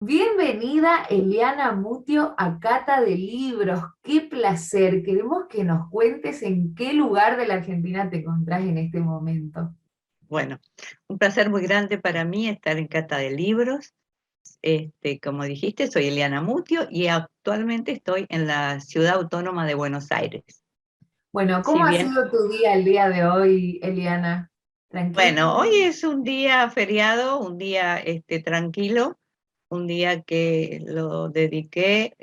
Bienvenida Eliana Mutio a Cata de Libros. Qué placer. Queremos que nos cuentes en qué lugar de la Argentina te encontrás en este momento. Bueno, un placer muy grande para mí estar en Cata de Libros. Como dijiste, soy Eliana Mutio y actualmente estoy en la Ciudad Autónoma de Buenos Aires. Bueno, ¿cómo Si ha bien, sido tu día el día de hoy, Eliana? ¿Tranquilo? bueno, hoy es un día feriado, un día tranquilo, un día que lo dediqué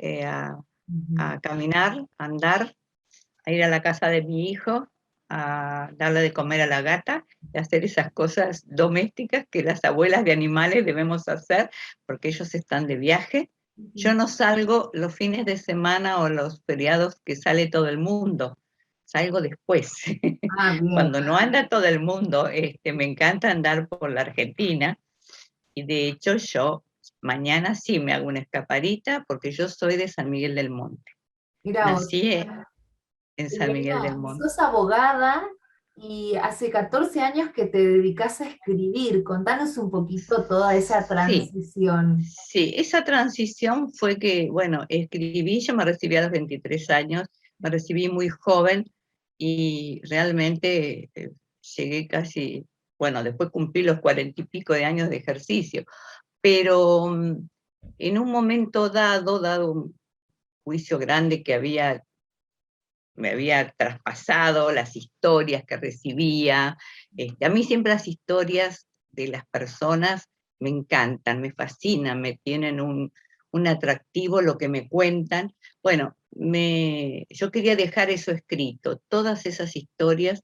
Ujú. a caminar, a andar, a ir a la casa de mi hijo, a darle de comer a la gata y hacer esas cosas domésticas que las abuelas de animales debemos hacer porque ellos están de viaje. Yo Ujú. no salgo los fines de semana o los feriados que sale todo el mundo, salgo después. Ah, bien. Cuando no anda todo el mundo, me encanta andar por la Argentina y de hecho yo mañana sí me hago una escapadita porque yo soy de San Miguel del Monte. Mira vos, Nací en San Miguel del Eliana, Monte. sos abogada y hace 14 años que te dedicas a escribir. Contanos un poquito toda esa Sí, transición. sí, esa transición fue que, bueno, escribí, yo me recibí a los 23 años, me recibí muy joven y realmente llegué casi, bueno, después cumplí los 40 y pico de años de ejercicio, pero en un momento dado un juicio grande que me había traspasado, las historias que recibía. A mí siempre las historias de las personas me encantan, me fascinan, me tienen un atractivo lo que me cuentan. Bueno, yo quería dejar eso escrito, todas esas historias,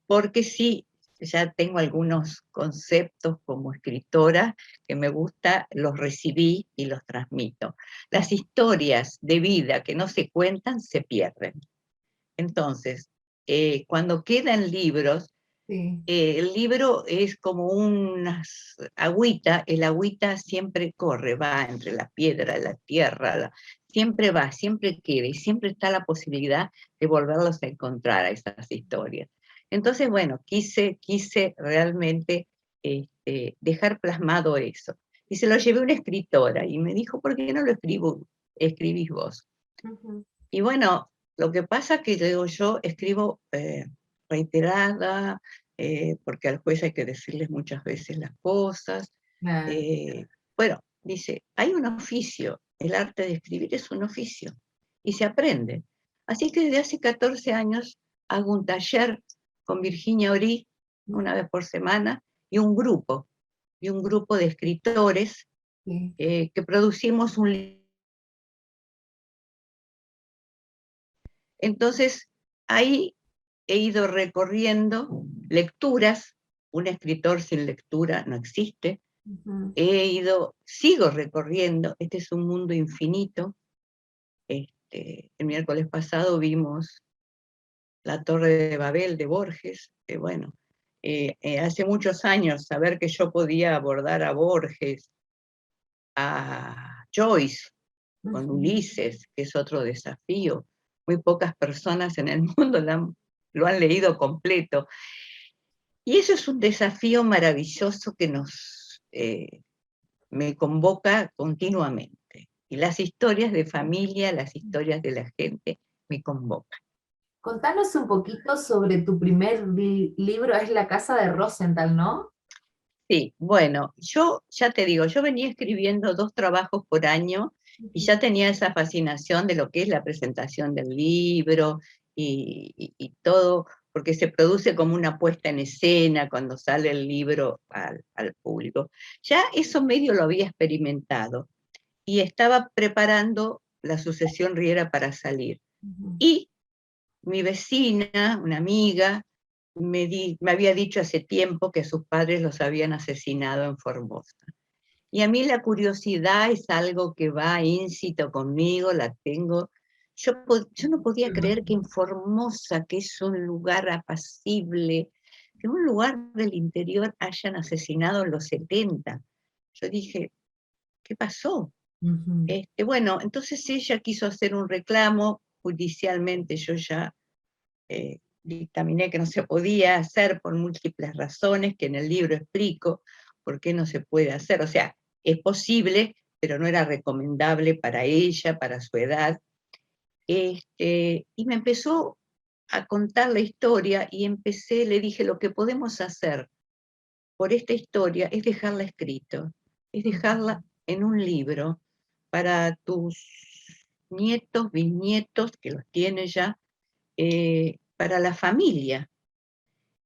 porque sí, ya tengo algunos conceptos como escritora que me gusta, los recibí y los transmito. Las historias de vida que no se cuentan se pierden. Entonces, cuando quedan libros, Sí. el libro es como una agüita, el agüita siempre corre, va entre la piedra, la tierra, siempre va, siempre queda y siempre está la posibilidad de volverlos a encontrar a esas historias. Entonces, bueno, quise realmente dejar plasmado eso. Y se lo llevé a una escritora y me dijo, ¿por qué no lo escribís vos? Ujú. Y bueno, lo que pasa es que digo, yo escribo reiterada, porque al juez hay que decirles muchas veces las cosas. Claro. Eh, bueno, dice, hay un oficio, el arte de escribir es un oficio y se aprende. Así que desde hace 14 años hago un taller con Virginia Orí una vez por semana y un grupo de escritores Sí. que producimos un libro. Entonces, ahí he ido recorriendo lecturas, un escritor sin lectura no existe, Ujú. sigo recorriendo, este es un mundo infinito. El miércoles pasado vimos La Torre de Babel de Borges, que bueno, hace muchos años saber que yo podía abordar a Borges, a Joyce, con Ujú. Ulises, que es otro desafío. Muy pocas personas en el mundo lo han leído completo. Y eso es un desafío maravilloso que me convoca continuamente. Y las historias de familia, las historias de la gente, me convocan. Contanos un poquito sobre tu primer libro, es La Casa de Rosenthal, ¿no? Sí, bueno, yo ya te digo, yo venía escribiendo 2 trabajos por año y Ujú. ya tenía esa fascinación de lo que es la presentación del libro y todo, porque se produce como una puesta en escena cuando sale el libro al público. Ya eso medio lo había experimentado y estaba preparando la sucesión Riera para salir. Ujú. Y mi vecina, una amiga, me había dicho hace tiempo que sus padres los habían asesinado en Formosa. Y a mí la curiosidad es algo que va íncito conmigo, la tengo. Yo no podía creer que en Formosa, que es un lugar apacible, que en un lugar del interior hayan asesinado en los 70. Yo dije, ¿qué pasó? Ujú. Bueno, entonces ella quiso hacer un reclamo, judicialmente yo ya dictaminé que no se podía hacer por múltiples razones, que en el libro explico por qué no se puede hacer. O sea, es posible, pero no era recomendable para ella, para su edad. Y me empezó a contar la historia y le dije, lo que podemos hacer por esta historia es dejarla escrito, es dejarla en un libro para tus nietos, bisnietos, que los tiene ya, para la familia.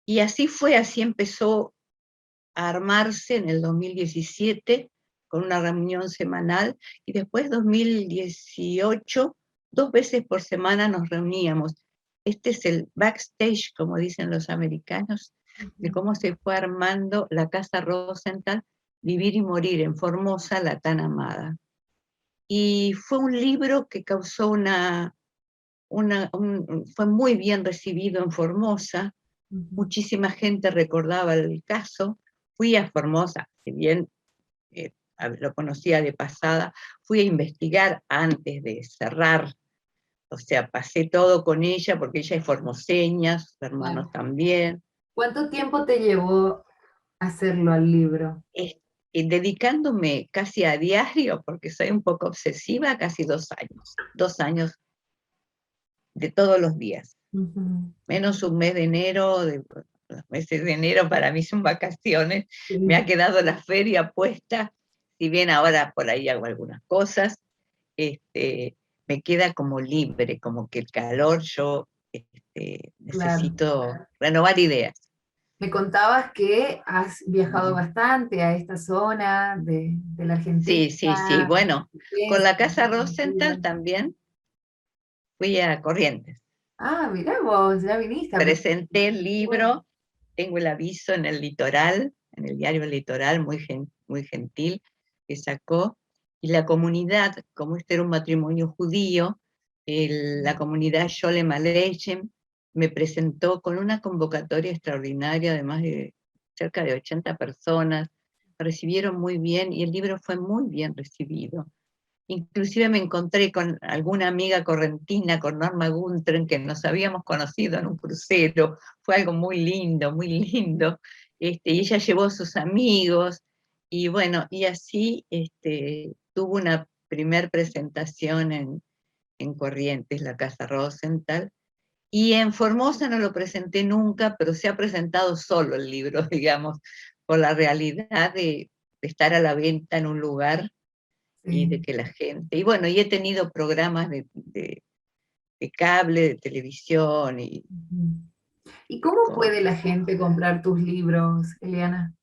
Y así fue, así empezó a armarse en el 2017 con una reunión semanal, y después 2018, 2 veces por semana nos reuníamos. Este es el backstage, como dicen los americanos, de cómo se fue armando la Casa Rosenthal, Vivir y Morir en Formosa, la tan amada. Y fue un libro que causó fue muy bien recibido en Formosa. Muchísima gente recordaba el caso. Fui a Formosa, si bien lo conocía de pasada, fui a investigar antes de cerrar, o sea, pasé todo con ella, porque ella es formoseña, sus hermanos también. ¿Cuánto tiempo te llevó hacerlo al libro? Dedicándome casi a diario, porque soy un poco obsesiva, casi 2 años. 2 años de todos los días. Menos un mes de enero, los meses de enero para mí son vacaciones, me ha quedado la feria puesta, si bien ahora por ahí hago algunas cosas, me queda como libre, como que el calor, yo necesito renovar ideas. Me contabas que has viajado bastante a esta zona de la Argentina. Sí, sí, sí, bueno, con la Casa Rosenthal también fui a Corrientes. Ah, mirá vos, ya viniste. Presenté el libro, tengo el aviso en el Litoral, en el diario El Litoral, muy gentil, que sacó, y la comunidad, como este era un matrimonio judío, la comunidad Sholem Aleichem me presentó con una convocatoria extraordinaria de más de cerca de 80 personas, me recibieron muy bien y el libro fue muy bien recibido. Inclusive me encontré con alguna amiga correntina, con Norma Guntren, que nos habíamos conocido en un crucero. Fue algo muy lindo, muy lindo. Y ella llevó a sus amigos, y bueno, y así tuvo una primer presentación en Corrientes, la Casa Rosenthal. Y en Formosa no lo presenté nunca, pero se ha presentado solo el libro, digamos, por la realidad de estar a la venta en un lugar y de que la gente, y bueno, y he tenido programas de cable, de televisión. ¿Y cómo puede la gente comprar tus libros, Eliana?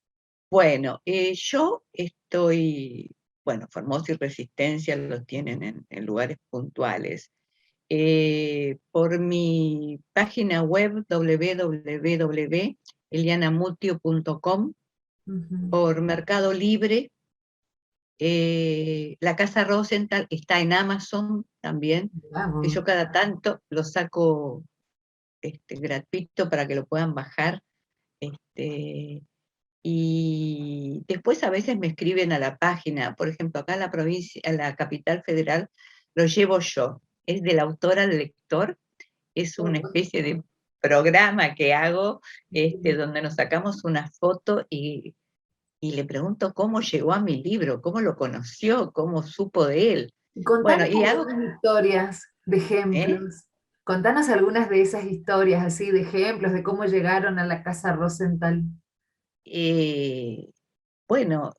Bueno, yo estoy, bueno, Formosa y Resistencia lo tienen en lugares puntuales. Por mi página web www.elianamutio.com, por Mercado Libre. La Casa Rosenthal está en Amazon también, que yo cada tanto lo saco gratuito para que lo puedan bajar. Y después a veces me escriben a la página, por ejemplo, acá en la provincia, en la capital federal, lo llevo yo. Es de la autora al lector, es una especie de programa que hago, donde nos sacamos una foto y le pregunto cómo llegó a mi libro, cómo lo conoció, cómo supo de él. Bueno, Contanos y hago... algunas historias de ¿eh? ejemplos. Contanos algunas de esas historias, así, de ejemplos de cómo llegaron a la Casa Rosenthal. Bueno,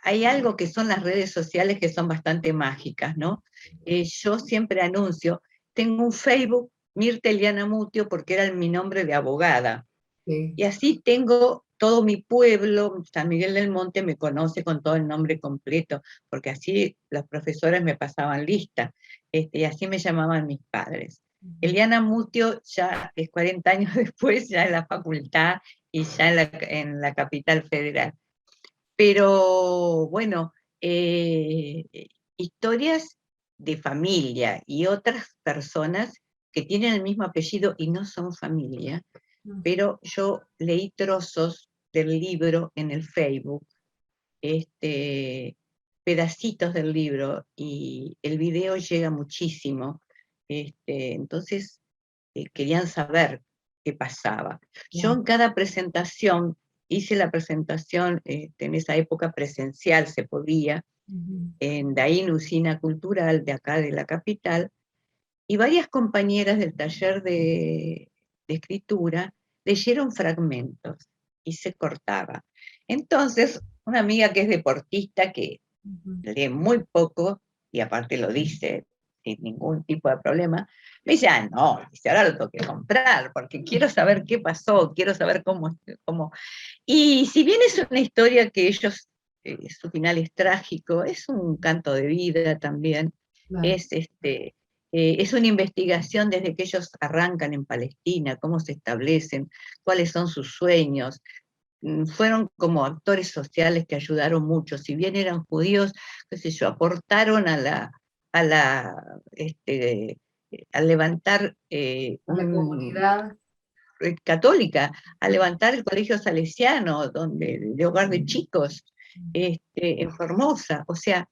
hay algo que son las redes sociales que son bastante mágicas, ¿no? Yo siempre anuncio, tengo un Facebook, Mirta Eliana Mutio, porque era mi nombre de abogada. Sí. Y así tengo todo mi pueblo, San Miguel del Monte me conoce con todo el nombre completo, porque así los profesores me pasaban lista, y así me llamaban mis padres. Eliana Mutio ya es 40 años después, ya en la facultad y ya en la capital federal. Pero bueno, historias de familia y otras personas que tienen el mismo apellido y no son familia, pero yo leí trozos del libro en el Facebook, pedacitos del libro, y el video llega muchísimo. Entonces querían saber qué pasaba. Yo en cada presentación hice la presentación, en esa época presencial se podía, en Daín, Usina Cultural de acá de la capital, y varias compañeras del taller de escritura leyeron fragmentos y se cortaba. Entonces, una amiga que es deportista, que lee muy poco, y aparte lo dice sin ningún tipo de problema, me dice, ah, no, dice, ahora lo tengo que comprar, porque quiero saber qué pasó, quiero saber cómo. Y si bien es una historia que ellos, su final es trágico, es un canto de vida también, Claro. es una investigación desde que ellos arrancan en Palestina, cómo se establecen, cuáles son sus sueños. Fueron como actores sociales que ayudaron mucho, si bien eran judíos, qué sé yo, aportaron a la, a levantar A la comunidad. católica, a levantar el colegio salesiano, de hogar de chicos, en Formosa. O sea,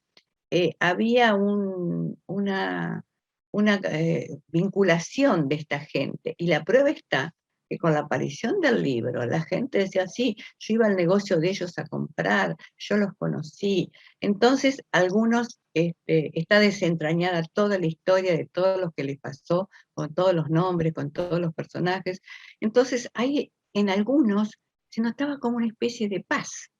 había una vinculación de esta gente. Y la prueba está que con la aparición del libro, la gente decía, sí, yo iba al negocio de ellos a comprar, yo los conocí. Entonces, algunos, está desentrañada toda la historia de todo lo que les pasó, con todos los nombres, con todos los personajes. Entonces, ahí en algunos se notaba como una especie de paz,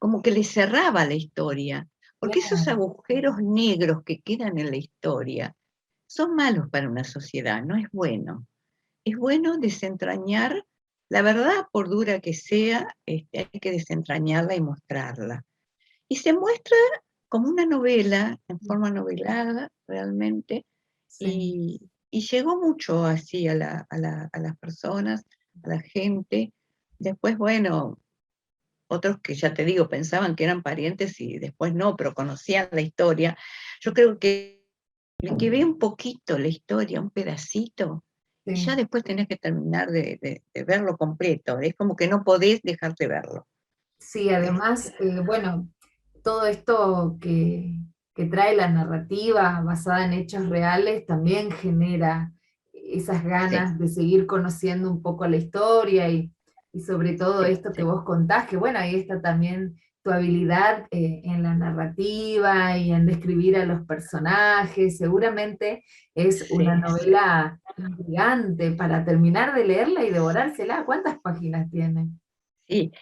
como que les cerraba la historia, porque esos Claro. agujeros negros que quedan en la historia son malos para una sociedad, no es bueno. Es bueno desentrañar la verdad, por dura que sea, hay que desentrañarla y mostrarla. Y se muestra como una novela, en forma novelada realmente, Sí. y llegó mucho así a las personas, a la gente. Después, bueno, otros que ya te digo, pensaban que eran parientes y después no, pero conocían la historia. Yo creo que el que ve un poquito la historia, un pedacito, y ya Sí. después tenés que terminar de verlo completo. Es como que no podés dejar de verlo. Sí, además, bueno, todo esto que trae la narrativa basada en hechos reales también genera esas Sí, ganas de seguir conociendo un poco la historia y sobre todo sí, esto que sí, vos contás, que bueno, ahí está también tu habilidad en la narrativa y en describir a los personajes. Seguramente es una sí, sí, novela intrigante para terminar de leerla y devorársela. ¿Cuántas páginas tiene? sí.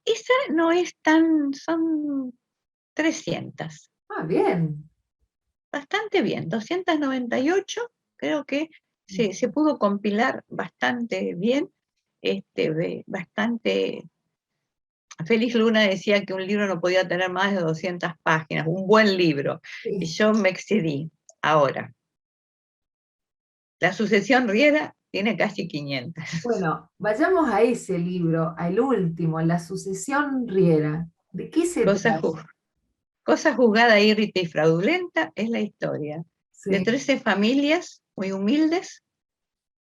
Esa no es tan, son 300. Ah, bien. Bastante bien, 298, creo que se pudo compilar bastante bien, bastante. Félix Luna decía que un libro no podía tener más de 200 páginas, un buen libro, y Sí. yo me excedí. Ahora, la sucesión Riera tiene casi 500. Bueno, vayamos a ese libro, al último, La sucesión Riera. ¿De qué se Cosa, trata? ju- cosa juzgada, irrita y fraudulenta es la historia de Sí. 13 familias muy humildes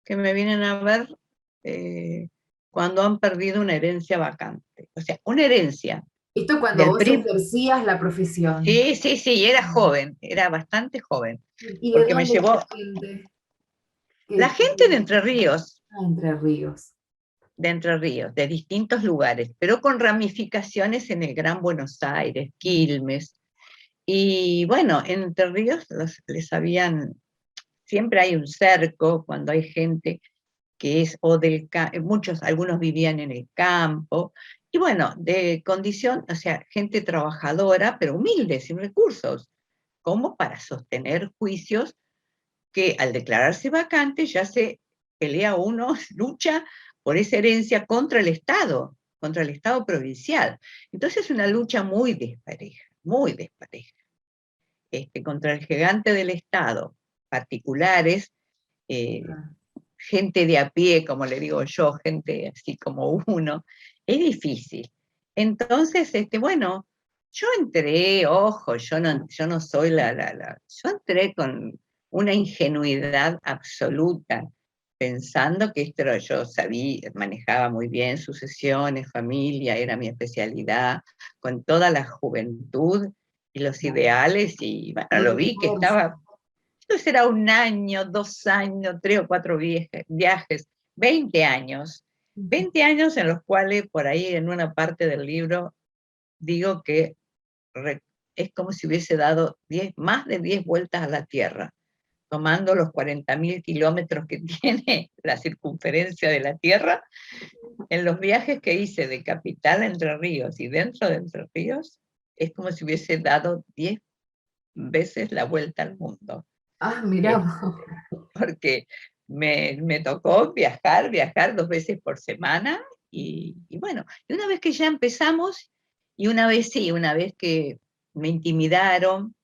que me vienen a ver, eh, cuando han perdido una herencia vacante. O sea, una herencia Esto cuando del vos PRI. ejercías la profesión. Sí, sí, sí, era joven, era bastante joven, ¿Y de porque me dónde es la llevó gente la que gente de Entre Ríos, Entre Ríos? de distintos lugares, pero con ramificaciones en el Gran Buenos Aires, Quilmes. Y bueno, en Entre Ríos les habían, siempre hay un cerco cuando hay gente que es, muchos, algunos vivían en el campo, y bueno, de condición, o sea, gente trabajadora, pero humilde, sin recursos, como para sostener juicios que al declararse vacante ya se pelea uno, lucha por esa herencia contra el Estado provincial. Entonces es una lucha muy despareja, contra el gigante del Estado, particulares, eh, Ah, gente de a pie, como le digo yo, gente así como uno, es difícil. Entonces, bueno, yo entré, ojo, yo no soy yo entré con una ingenuidad absoluta, pensando que yo sabía, manejaba muy bien sucesiones, familia, era mi especialidad, con toda la juventud y los claro. ideales, y bueno, Todo lo el vi que esfuerzo. estaba. Esto será un año, 2 años, 3 o 4 viajes, 20 años. 20 años en los cuales, por ahí en una parte del libro, digo que es como si hubiese dado más de 10 vueltas a la Tierra, tomando los 40.000 kilómetros que tiene la circunferencia de la Tierra. En los viajes que hice de capital a Entre Ríos y dentro de Entre Ríos, es como si hubiese dado 10 veces la vuelta al mundo. Ah, mira vos. Porque me tocó viajar 2 veces por semana, y bueno, y una vez que ya empezamos, y una vez sí, una vez que me intimidaron,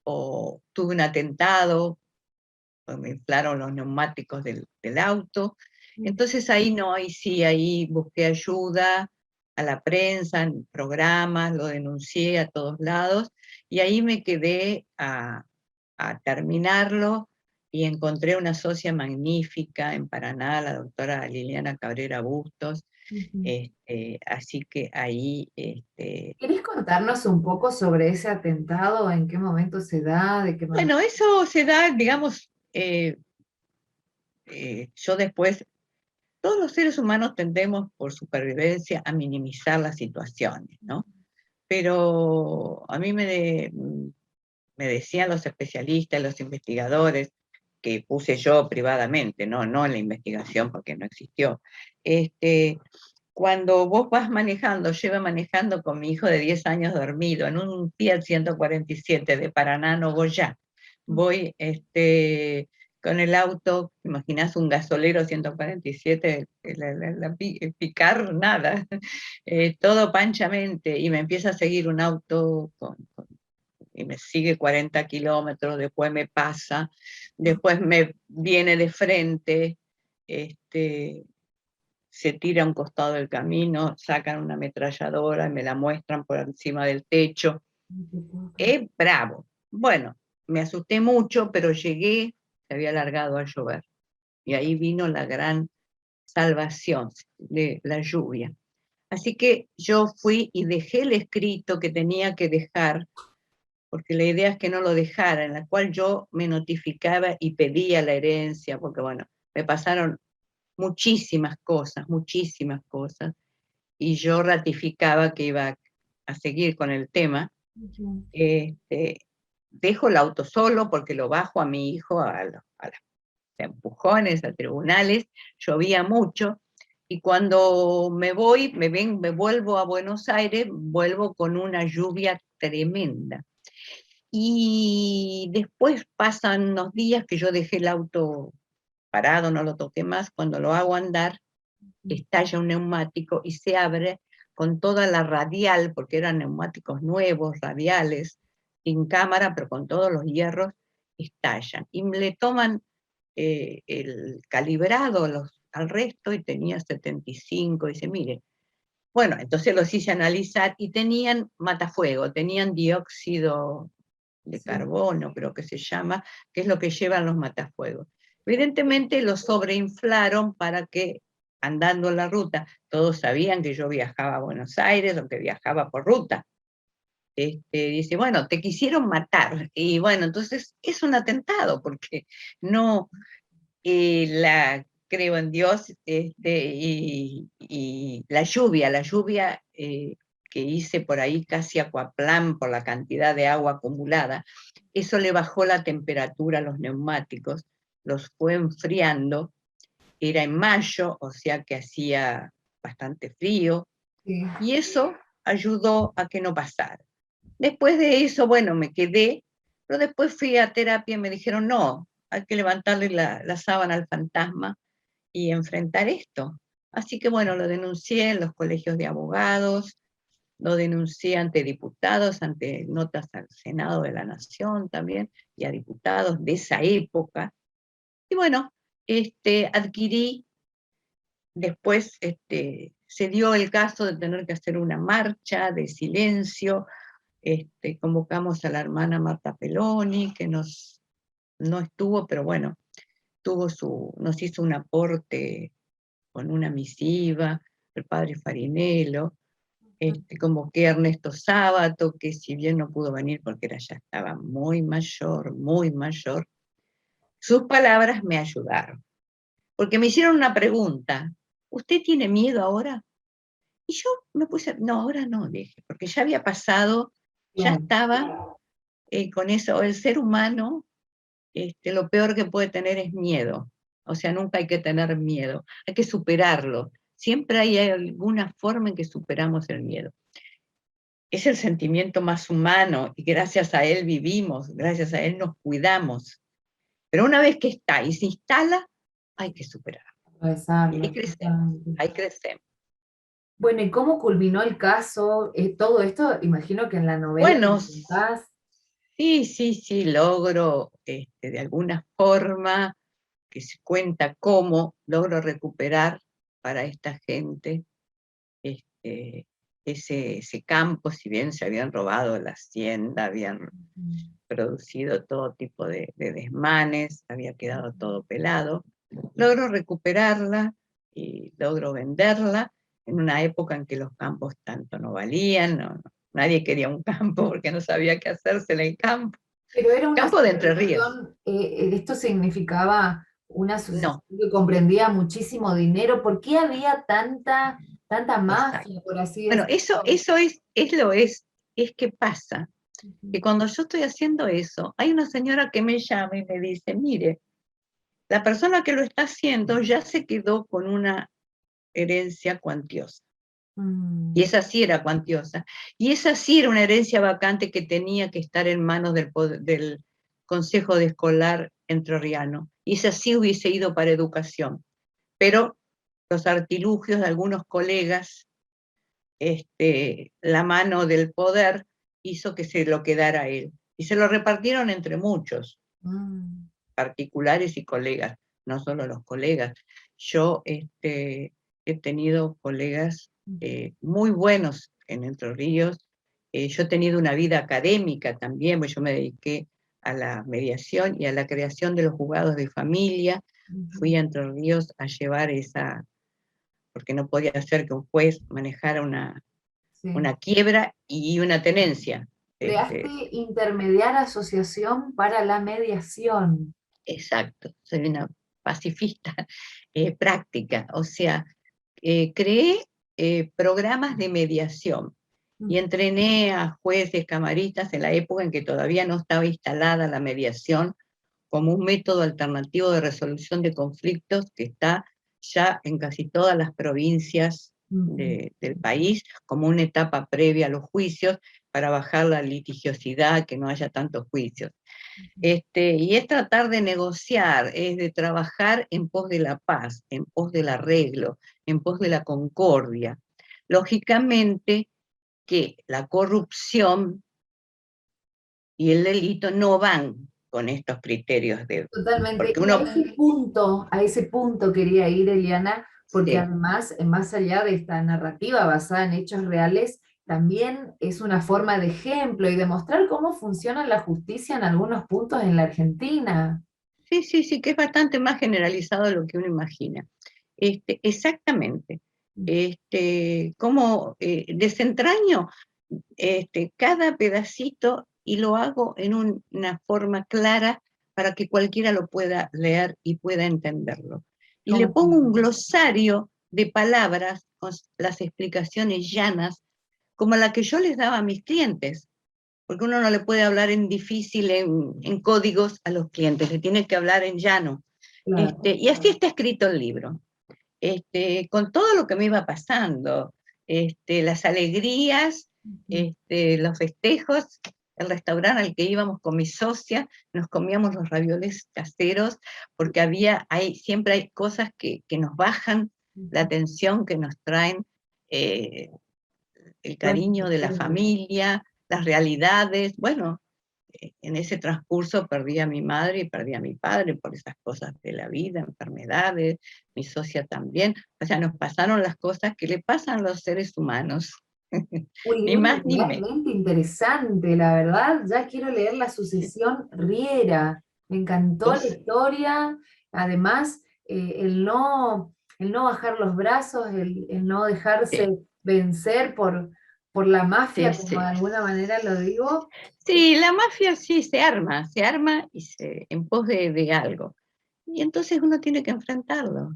o tuve un atentado, o me inflaron los neumáticos del auto, entonces ahí no, ahí sí, ahí busqué ayuda a la prensa, en programas, lo denuncié a todos lados, y ahí me quedé a terminarlo, y encontré una socia magnífica en Paraná, la doctora Liliana Cabrera Bustos, Ujú. así que ahí, ¿Querés contarnos un poco sobre ese atentado? ¿En qué momento se da? ¿De qué manera? bueno, eso se da, digamos, yo después, todos los seres humanos tendemos por supervivencia a minimizar las situaciones, ¿no? Pero a mí me decían los especialistas, los investigadores, que puse yo privadamente, no en la investigación porque no existió, cuando vos vas manejando, llevo manejando con mi hijo de 10 años dormido en un Fiat 147 de Paraná, Nogoyá, voy con el auto, imaginás un gasolero 147, picar nada, todo panchamente, y me empieza a seguir un auto y me sigue 40 kilómetros, después me pasa, después me viene de frente, se tira a un costado del camino, sacan una ametralladora y me la muestran por encima del techo. Es bravo. Bueno, me asusté mucho, pero llegué, se había largado a llover. Y ahí vino la gran salvación de la lluvia. Así que yo fui y dejé el escrito que tenía que dejar, porque la idea es que no lo dejara, en la cual yo me notificaba y pedía la herencia, porque bueno, me pasaron muchísimas cosas, y yo ratificaba que iba a seguir con el tema. Este, Dejo el auto solo porque lo bajo a mi hijo a los empujones, a tribunales, llovía mucho, y cuando me voy, me vuelvo a Buenos Aires, vuelvo con una lluvia tremenda. Y después pasan unos días que yo dejé el auto parado, no lo toqué más, cuando lo hago andar, estalla un neumático y se abre con toda la radial, porque eran neumáticos nuevos, radiales, sin cámara, pero con todos los hierros, estallan. Y le toman el calibrado al resto, y tenía 75, dice, mire. Bueno, entonces los hice analizar y tenían matafuego, tenían dióxido de Sí. carbono, creo que se llama, que es lo que llevan los matafuegos. Evidentemente lo sobreinflaron para que, andando la ruta, todos sabían que yo viajaba a Buenos Aires o que viajaba por ruta. Dice, bueno, te quisieron matar. Y bueno, entonces es un atentado, porque no, creo en Dios, y la lluvia que hice por ahí casi acuaplán por la cantidad de agua acumulada, eso le bajó la temperatura a los neumáticos, los fue enfriando, era en mayo, o sea que hacía bastante frío, Sí. y eso ayudó a que no pasara. Después de eso, bueno, me quedé, pero después fui a terapia y me dijeron, no, hay que levantarle la sábana al fantasma y enfrentar esto. Así que bueno, lo denuncié en los colegios de abogados, lo denuncié ante diputados, ante notas al Senado de la Nación también, y a diputados de esa época. Y bueno, adquirí, después se dio el caso de tener que hacer una marcha de silencio. Convocamos a la hermana Marta Peloni, que no estuvo, pero bueno, nos hizo un aporte con una misiva, el padre Farinello. Convoqué a Ernesto Sábato, que si bien no pudo venir porque ya estaba muy mayor, sus palabras me ayudaron. Porque me hicieron una pregunta, ¿usted tiene miedo ahora? Y yo me puse, no, ahora no, dije, porque ya había pasado, ya Claro. estaba con eso. El ser humano, lo peor que puede tener es miedo. O sea, nunca hay que tener miedo, hay que superarlo. Siempre hay alguna forma en que superamos el miedo. Es el sentimiento más humano y gracias a él vivimos, gracias a él nos cuidamos. Pero una vez que está y se instala, hay que superarlo. Y Atravesarlo, ahí crecemos, exactamente. ahí crecemos. Bueno, ¿y cómo culminó el caso? Todo esto, imagino que en la novela que Bueno, me contás. sí, sí, sí, logro de alguna forma que se cuenta cómo logro recuperar para esta gente este, ese campo, si bien se habían robado la hacienda, habían producido todo tipo de desmanes, había quedado todo pelado, logro recuperarla y logro venderla en una época en que los campos tanto no valían, nadie quería un campo porque no sabía qué hacerse en el campo. Pero era una Campo de Entre Ríos, asociación, esto significaba una asociación no, que comprendía muchísimo dinero. ¿Por qué había tanta exacto. mafia, por así Bueno, decirlo? es que pasa, que cuando yo estoy haciendo eso, hay una señora que me llama y me dice, mire, la persona que lo está haciendo ya se quedó con una herencia cuantiosa. Y Mm, esa sí era cuantiosa. Y esa sí era una herencia vacante que tenía que estar en manos del Consejo de Escolar Entrerriano. Y esa sí hubiese ido para educación. Pero los artilugios de algunos colegas, la mano del poder, hizo que se lo quedara a él. Y se lo repartieron entre muchos, mm, particulares y colegas, no solo los colegas. Yo he tenido colegas muy buenos en Entre Ríos. Yo he tenido una vida académica también, pues yo me dediqué a la mediación y a la creación de los juzgados de familia. Fui a Entre Ríos a llevar esa, porque no podía ser que un juez manejara sí. una quiebra y una tenencia. Creaste Este, Intermediar Asociación para la Mediación. exacto, soy una pacifista práctica, o sea, creé programas de mediación y entrené a jueces, camaristas en la época en que todavía no estaba instalada la mediación como un método alternativo de resolución de conflictos que está ya en casi todas las provincias Ujú. del país, como una etapa previa a los juicios para bajar la litigiosidad, que no haya tantos juicios. Y es tratar de negociar, es de trabajar en pos de la paz, en pos del arreglo, en pos de la concordia. Lógicamente que la corrupción y el delito no van con estos criterios Totalmente. porque Y uno, a ese punto quería ir, Eliana, porque sí, además, más allá de esta narrativa basada en hechos reales, también es una forma de ejemplo y demostrar cómo funciona la justicia en algunos puntos en la Argentina. sí, sí, sí, que es bastante más generalizado de lo que uno imagina. Exactamente. Como desentraño cada pedacito y lo hago en una forma clara para que cualquiera lo pueda leer y pueda entenderlo. Y le ¿Cómo pongo un funciona? glosario de palabras con las explicaciones llanas, como la que yo les daba a mis clientes, porque uno no le puede hablar en difícil, en códigos a los clientes, le tiene que hablar en llano. Claro. Y así está escrito el libro, con todo lo que me iba pasando, las alegrías, los festejos, el restaurante al que íbamos con mi socia, nos comíamos los ravioles caseros, porque siempre hay cosas que nos bajan la tensión, que nos traen eh, el Bueno, cariño de la familia, las realidades. Bueno, en ese transcurso perdí a mi madre y perdí a mi padre por esas cosas de la vida, enfermedades, mi socia también. O sea, nos pasaron las cosas que le pasan a los seres humanos. un Ni libro más ni menos. realmente interesante, la verdad. Ya quiero leer La Sucesión Riera. Me encantó la Dos, historia. Además, el no bajar los brazos, el no dejarse sí, vencer por la sí, mafia, como de sí. alguna manera lo digo. Sí, la mafia sí se arma y en pos de algo. Y entonces uno tiene que enfrentarlo.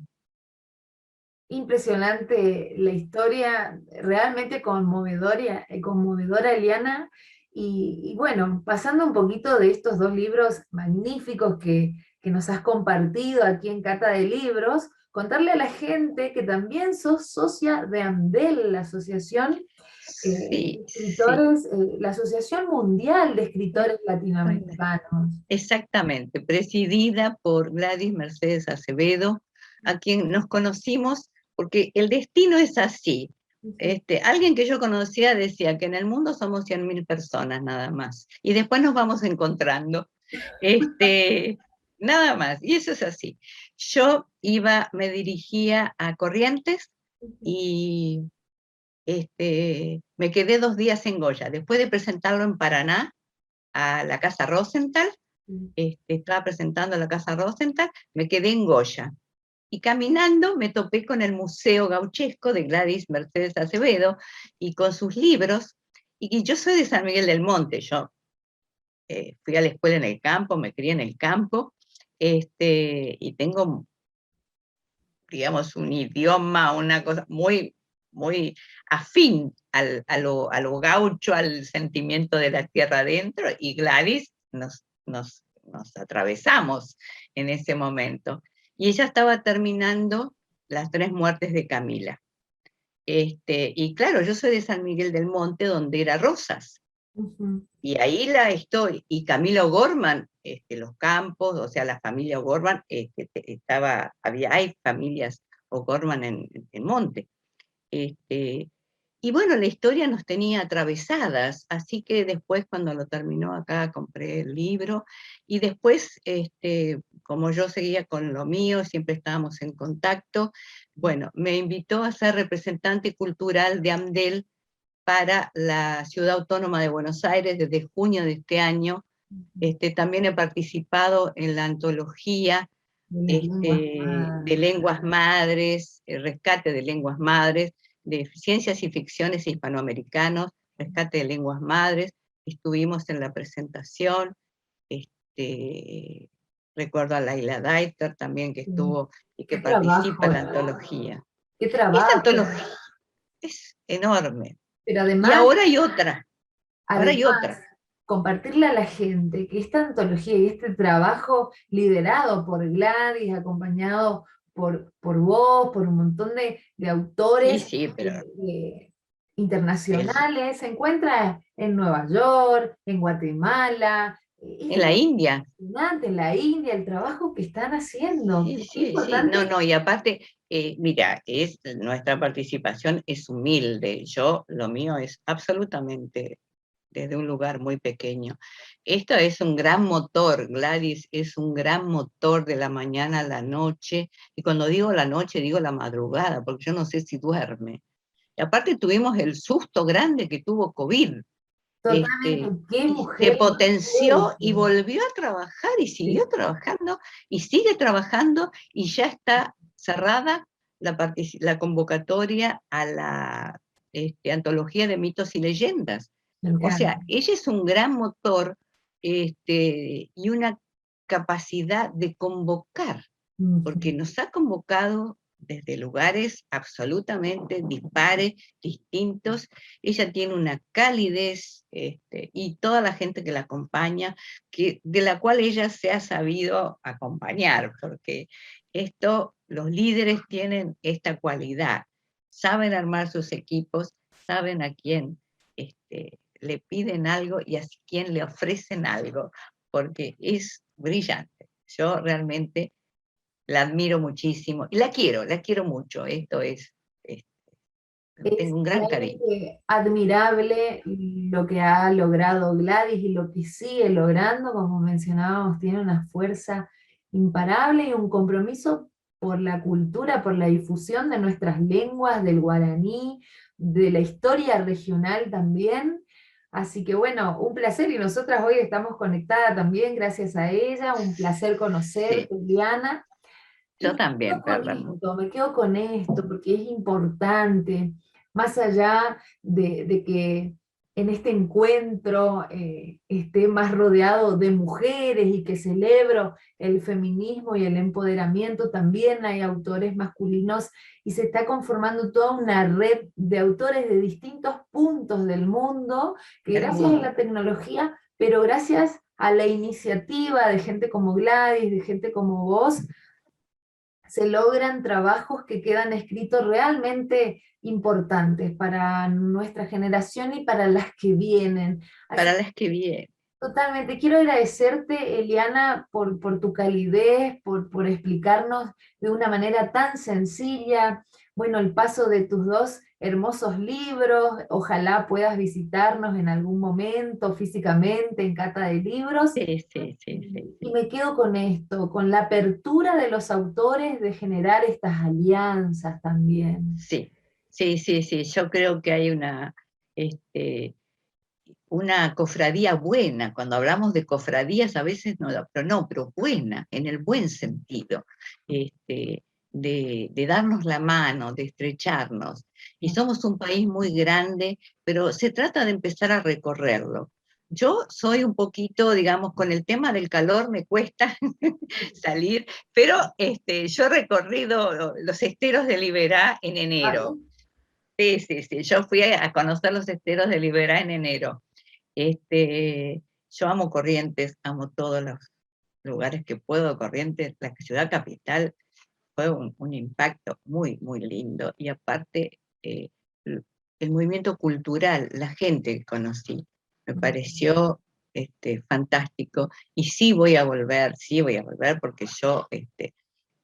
Impresionante la historia, realmente conmovedora, conmovedora, Eliana. Y bueno, pasando un poquito de estos dos libros magníficos que nos has compartido aquí en Cata de Libros, contarle a la gente que también sos socia de AMDEL, la Asociación de Sí, sí. Escritores, la Asociación Mundial de Escritores Latinoamericanos. Exactamente, presidida por Gladys Mercedes Acevedo, a quien nos conocimos porque el destino es así. Alguien que yo conocía decía que en el mundo somos 100.000 personas nada más, y después nos vamos encontrando. Este, Nada más, y eso es así. Me dirigía a Corrientes y me quedé 2 días en Goya. Después de presentarlo en Paraná, a la Casa Rosenthal, estaba presentando la Casa Rosenthal, me quedé en Goya. Y caminando me topé con el Museo Gauchesco de Gladys Mercedes Acevedo y con sus libros. Y yo soy de San Miguel del Monte, yo fui a la escuela en el campo, me crié en el campo, y tengo, digamos, un idioma, una cosa muy, muy afín a lo gaucho, al sentimiento de la tierra adentro, y Gladys nos atravesamos en ese momento. Y ella estaba terminando Las tres muertes de Camila. Y claro, yo soy de San Miguel del Monte, donde era Rosas. Ujú. Y ahí la estoy. Y Camila O'Gorman, los campos, o sea, la familia O'Gorman, hay familias O'Gorman en Monte. Este, y bueno, la historia nos tenía atravesadas, así que después cuando lo terminó acá compré el libro, y después, como yo seguía con lo mío, siempre estábamos en contacto, bueno, me invitó a ser representante cultural de AMDEL para la Ciudad Autónoma de Buenos Aires desde junio de este año. También he participado en la antología De las lenguas de madres. lenguas madres, rescate de lenguas madres, de ciencias y ficciones hispanoamericanos, rescate de lenguas madres. Estuvimos en la presentación, este, recuerdo a Laila Deiter también que Sí. estuvo y que Qué participa trabajo, en la ¿no? antología. Qué Esta trabajo. antología es enorme. Pero Y además, ahora hay otra, ahora hay además, otra. compartirle a la gente que esta antología y este trabajo liderado por Gladys, acompañado por vos, por un montón de Sí, autores sí, pero es internacionales, se encuentra en Nueva York, en Guatemala, es en la India. impresionante en la India el trabajo que están haciendo. Sí, Qué sí, sí, no, importante. no, y aparte, mira, nuestra participación es humilde, lo mío es absolutamente desde un lugar muy pequeño. Esto es un gran motor, Gladys, es un gran motor de la mañana a la noche, y cuando digo la noche, digo la madrugada, porque yo no sé si duerme. Y aparte tuvimos el susto grande que tuvo COVID, Totalmente, qué y se mujer potenció y fuerte. volvió a trabajar y siguió Sí. trabajando y sigue trabajando, y ya está cerrada la convocatoria a la antología de mitos y leyendas. Me O encanta. sea, ella es un gran motor, y una capacidad de convocar, porque Ujú. nos ha convocado desde lugares absolutamente dispares, distintos. Ella tiene una calidez, y toda la gente que la acompaña, de la cual ella se ha sabido acompañar, porque los líderes tienen esta cualidad, saben armar sus equipos, saben a quién le piden algo y a quién le ofrecen algo, porque es brillante. Yo realmente la admiro muchísimo y la quiero mucho. Es- Es Tengo un gran cariño. realmente admirable lo que ha logrado Gladys y lo que sigue logrando, como mencionábamos, tiene una fuerza imparable y un compromiso por la cultura, por la difusión de nuestras lenguas, del guaraní, de la historia regional también. Así que bueno, un placer y nosotras hoy estamos conectadas también gracias a ella, un placer Sí, conocerte, Liana. Y yo también, Perla. me quedo con esto, porque es importante, más allá de que en este encuentro esté más rodeado de mujeres y que celebro el feminismo y el empoderamiento. También hay autores masculinos y se está conformando toda una red de autores de distintos puntos del mundo, que gracias a Hermoso. la tecnología, pero gracias a la iniciativa de gente como Gladys, de gente como vos, se logran trabajos que quedan escritos realmente importantes para nuestra generación y para las que vienen. Para Así las que vienen. totalmente, quiero agradecerte, Eliana, por tu calidez, por explicarnos de una manera tan sencilla, bueno, el paso de tus dos hermosos libros. Ojalá puedas visitarnos en algún momento físicamente en Cata de Libros. Sí, sí, sí, sí, Y sí. me quedo con esto, con la apertura de los autores de generar estas alianzas también. Sí, sí, sí, sí. Yo creo que hay este, una cofradía buena. Cuando hablamos de cofradías a veces no, pero buena, en el buen sentido, de darnos la mano, de estrecharnos. Y somos un país muy grande, pero se trata de empezar a recorrerlo. Yo soy un poquito, digamos, con el tema del calor me cuesta salir, pero yo he recorrido los esteros de Liberá en enero. Ay, Sí, sí, sí, yo fui a conocer los esteros de Liberá en enero. Yo amo Corrientes, amo todos los lugares que puedo. Corrientes, la ciudad capital, fue un impacto muy, muy lindo. Y aparte, el movimiento cultural, la gente que conocí, me pareció fantástico. Y sí voy a volver porque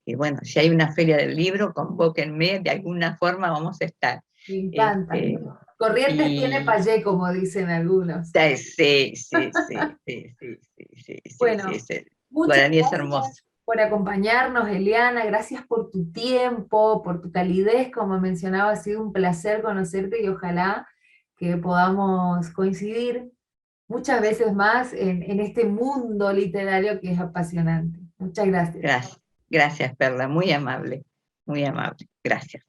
y bueno, si hay una feria del libro, convóquenme, de alguna forma vamos a estar. me encanta. Este, Corrientes tiene y payé, como dicen algunos. sí, sí, sí, sí, sí, sí, sí, sí, sí, Bueno, ese muchas guaraní es hermoso. gracias por acompañarnos, Eliana. Gracias por tu tiempo, por tu calidez. Como mencionaba, ha sido un placer conocerte y ojalá que podamos coincidir muchas veces más en este mundo literario que es apasionante. Muchas gracias. Gracias, gracias, Perla, muy amable, gracias.